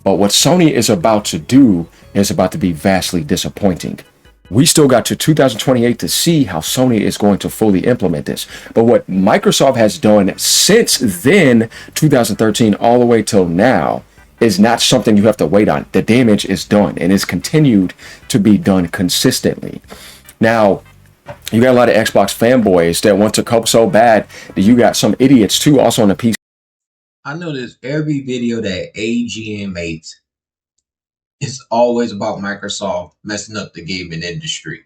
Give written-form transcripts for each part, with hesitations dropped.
But what Sony is about to do is about to be vastly disappointing. We still got to 2028 to see how Sony is going to fully implement this. But what Microsoft has done since then, 2013, all the way till now, is not something you have to wait on. The damage is done and is continued to be done consistently. Now, you got a lot of Xbox fanboys that want to cope so bad that you got some idiots too also on the PC. I notice every video that AGN makes, it's always about Microsoft messing up the gaming industry.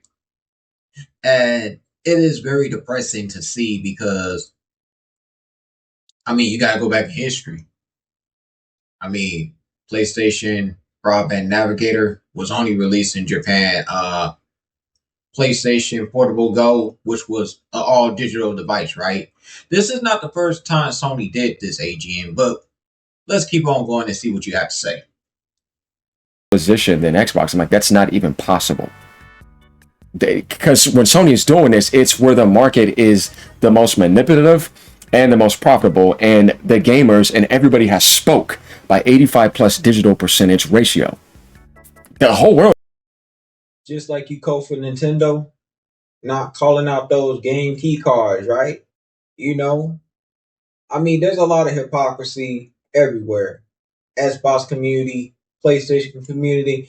And it is very depressing to see because, you got to go back in history. PlayStation Broadband Navigator was only released in Japan. PlayStation Portable Go, which was an all digital device, right? This is not the first time Sony did this, AGN, but let's keep on going and see what you have to say. Position than Xbox. I'm like, that's not even possible. Because when Sony is doing this, it's where the market is the most manipulative and the most profitable, and the gamers and everybody has spoke by 85 plus digital percentage ratio. The whole world. Just like you code for Nintendo, not calling out those game key cards, right? There's a lot of hypocrisy everywhere. Xbox community, PlayStation community,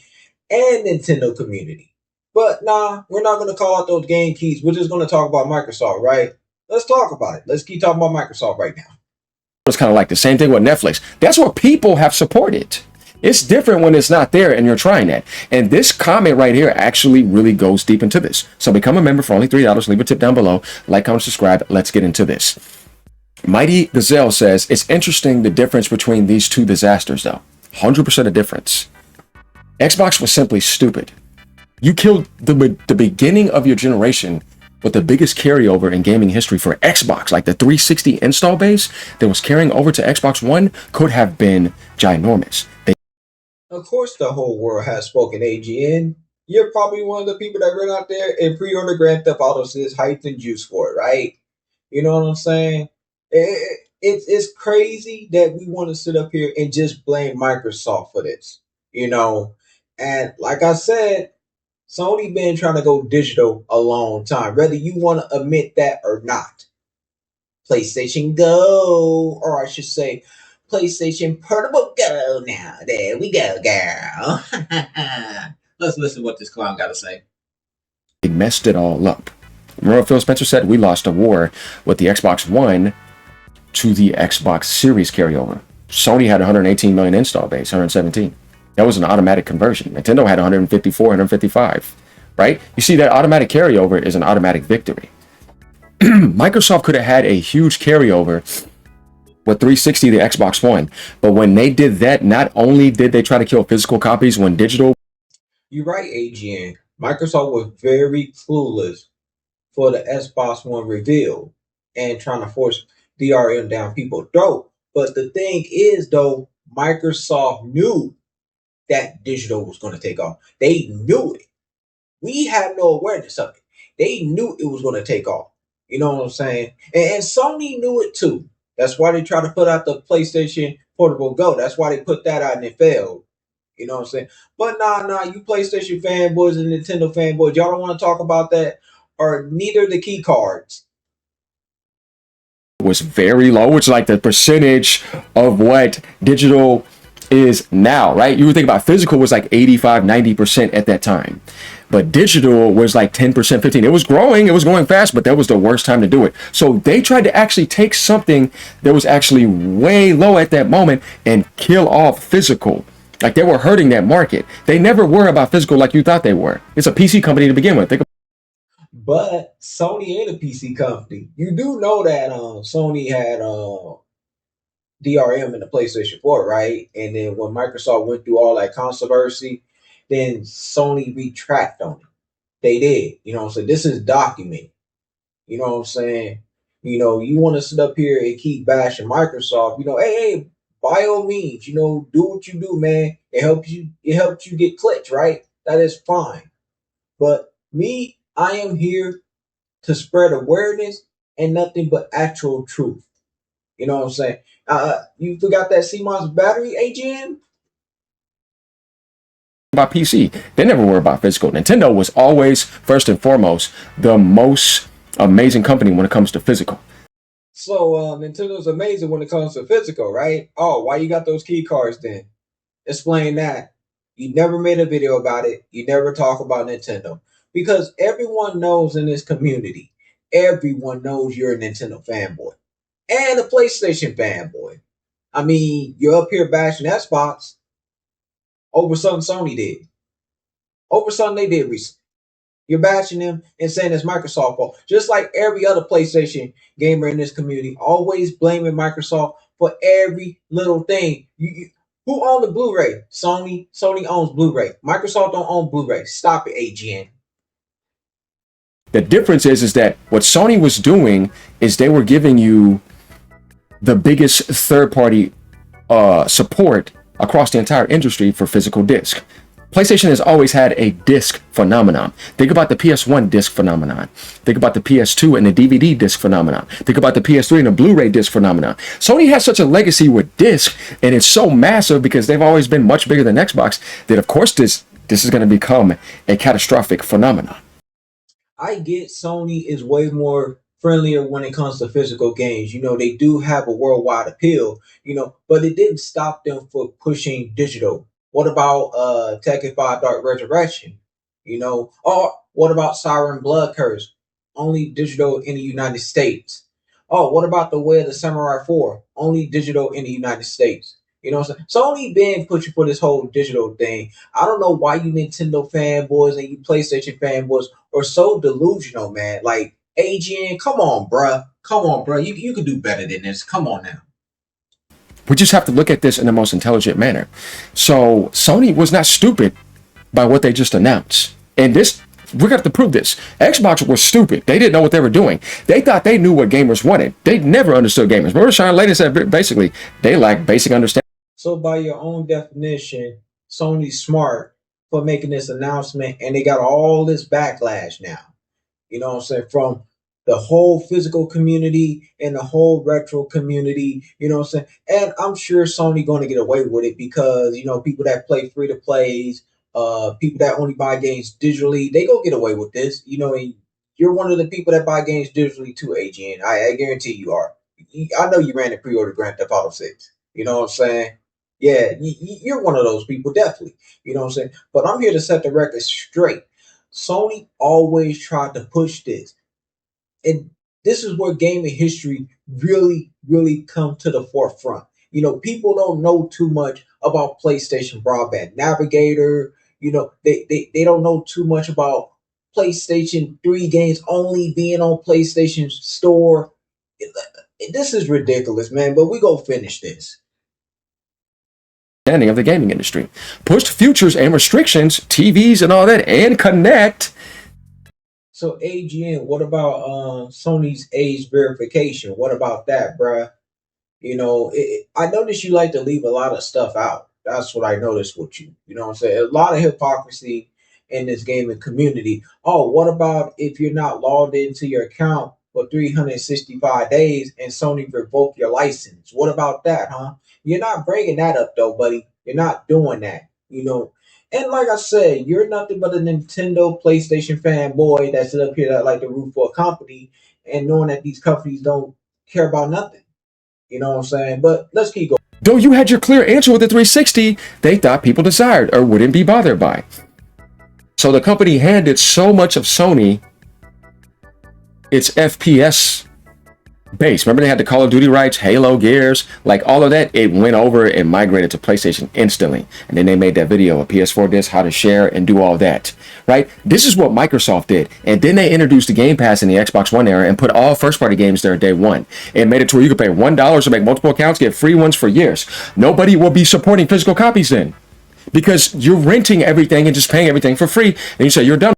and Nintendo community. But nah, we're not going to call out those game keys. We're just going to talk about Microsoft, right? Let's talk about it. Let's keep talking about Microsoft right now. It's kind of like the same thing with Netflix. That's what people have supported. It's different when it's not there and you're trying that. And this comment right here actually really goes deep into this. So become a member for only $3. Leave a tip down below. Like, comment, subscribe. Let's get into this. Mighty Gazelle says, it's interesting the difference between these two disasters, though. 100% a difference. Xbox was simply stupid. You killed the beginning of your generation with the biggest carryover in gaming history for Xbox. Like the 360 install base that was carrying over to Xbox One could have been ginormous. Of course, the whole world has spoken, AGN. You're probably one of the people that ran out there and pre-ordered Grand Theft Auto 6 hyped and juice for it, right? You know what I'm saying? It's crazy that we want to sit up here and just blame Microsoft for this, And like I said, Sony been trying to go digital a long time, whether you want to admit that or not. PlayStation Go, or I should say, PlayStation Portable Go now. There we go, girl. Let's listen to what this clown got to say. It messed it all up. Remember what Phil Spencer said? We lost a war with the Xbox One to the Xbox Series carryover. Sony had 118 million install base, 117. That was an automatic conversion. Nintendo had 154, 155, right? You see, that automatic carryover is an automatic victory. Microsoft could have had a huge carryover with 360 the Xbox One, but when they did that, not only did they try to kill physical copies when digital. You're right, AGN. Microsoft was very clueless for the Xbox One reveal and trying to force DRM down people's throat. But the thing is, though, Microsoft knew that digital was going to take off. They knew it. We had no awareness of it. They knew it was going to take off. You know what I'm saying? And Sony knew it too. That's why they tried to put out the PlayStation Portable Go. That's why they put that out and it failed. You know what I'm saying? But nah, you PlayStation fanboys and Nintendo fanboys, y'all don't want to talk about that, or neither the key cards. Was very low, which is like the percentage of what digital is now, right? You would think about physical was like 85, 90% at that time. But digital was like 10%, 15. It was growing, it was going fast, but that was the worst time to do it. So they tried to actually take something that was actually way low at that moment and kill off physical. Like they were hurting that market. They never were about physical like you thought they were. It's a PC company to begin with. But Sony ain't a PC company. You do know that Sony had DRM in the PlayStation 4, right? And then when Microsoft went through all that controversy, then Sony retracted on it. They did. So this is documented. You know what I'm saying? You want to sit up here and keep bashing Microsoft, hey, by all means, do what you do, man. It helps you get clicks, right? That is fine. But me, I am here to spread awareness and nothing but actual truth. You know what I'm saying? You forgot that CMOS battery, AGN? about PC. They never were about physical. Nintendo was always, first and foremost, the most amazing company when it comes to physical. So Nintendo's amazing when it comes to physical, right? Oh, why you got those key cards then? Explain that. You never made a video about it. You never talk about Nintendo. Because everyone knows in this community, everyone knows you're a Nintendo fanboy. And a PlayStation fanboy. I mean, you're up here bashing Xbox over something Sony did. Over something they did recently. You're bashing them and saying it's Microsoft's fault. Just like every other PlayStation gamer in this community, always blaming Microsoft for every little thing. Who owns the Blu-ray? Sony. Sony owns Blu-ray. Microsoft don't own Blu-ray. Stop it, AGN. The difference is that what Sony was doing is they were giving you the biggest third-party support across the entire industry for physical disc. PlayStation has always had a disc phenomenon. Think about the PS1 disc phenomenon. Think about the PS2 and the DVD disc phenomenon. Think about the PS3 and the Blu-ray disc phenomenon. Sony has such a legacy with disc, and it's so massive because they've always been much bigger than Xbox, that of course this is going to become a catastrophic phenomenon. I get Sony is way more friendlier when it comes to physical games. You know, they do have a worldwide appeal, you know, but it didn't stop them for pushing digital. What about Tekken 5 Dark Resurrection? You know, or what about Siren Blood Curse? Only digital in the United States. Oh, what about the Way of the Samurai 4? Only digital in the United States. You know what I'm saying? Sony been pushing for this whole digital thing. I don't know why you Nintendo fanboys and you PlayStation fanboys are so delusional, man. Like, AGN, come on, bruh. Come on, bruh. You can do better than this. Come on now. We just have to look at this in the most intelligent manner. So Sony was not stupid by what they just announced. And this, we're going to have to prove this. Xbox was stupid. They didn't know what they were doing. They thought they knew what gamers wanted. They never understood gamers. Remember, Sean Layden said basically they lack basic understanding. So by your own definition, Sony's smart for making this announcement, and they got all this backlash now. You know what I'm saying? From the whole physical community and the whole retro community, you know what I'm saying? And I'm sure Sony going to get away with it because, you know, people that play free to plays, people that only buy games digitally, they go get away with this. You know, and you're one of the people that buy games digitally too, AGN. I guarantee you are. I know you ran the pre-order Grand Theft Auto 6. You know what I'm saying? Yeah, you're one of those people, definitely. You know what I'm saying? But I'm here to set the record straight. Sony always tried to push this. And this is where gaming history really come to the forefront. You know, people don't know too much about PlayStation Broadband Navigator. You know, they don't know too much about PlayStation 3 games only being on PlayStation Store. This is ridiculous, man, but we go finish this. Of the gaming industry, pushed futures and restrictions, TVs and all that, and Connect. So AGN, what about Sony's age verification? What about that, bruh? You know, I noticed you like to leave a lot of stuff out. That's what I noticed with you. You know what I'm saying? A lot of hypocrisy in this gaming community. Oh, what about if you're not logged into your account for 365 days and Sony revoke your license? What about that, huh? You're not bringing that up, though, buddy. You're not doing that, you know. And like I said, you're nothing but a Nintendo, PlayStation fanboy that's up here that like to root for a company and knowing that these companies don't care about nothing. You know what I'm saying? But let's keep going. Though you had your clear answer with the 360, they thought people desired or wouldn't be bothered by. So the company handed so much of Sony its FPS base. Remember they had the Call of Duty rights, Halo, Gears, like all of that. It went over and migrated to PlayStation instantly. And then they made that video, a PS4 disc, how to share and do all that, right? This is what Microsoft did. And then they introduced the Game Pass in the Xbox One era and put all first-party games there day one. It made it to where you could pay $1 to make multiple accounts, get free ones for years. Nobody will be supporting physical copies then because you're renting everything and just paying everything for free. And you say you're done.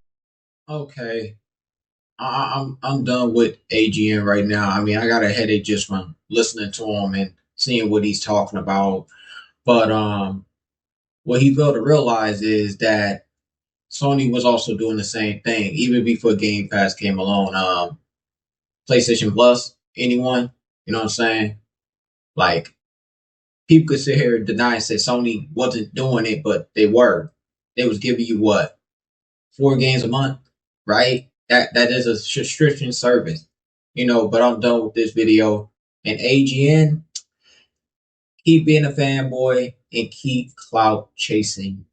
Okay. I'm done with AGN right now. I mean, I got a headache just from listening to him and seeing what he's talking about. But what he failed to realize is that Sony was also doing the same thing even before Game Pass came along. PlayStation Plus, anyone, you know what I'm saying? Like, people could sit here and deny and say Sony wasn't doing it, but they were. they was giving you what, 4 games a month, right? That is a subscription service, But I'm done with this video. And AGN, keep being a fanboy and keep clout chasing.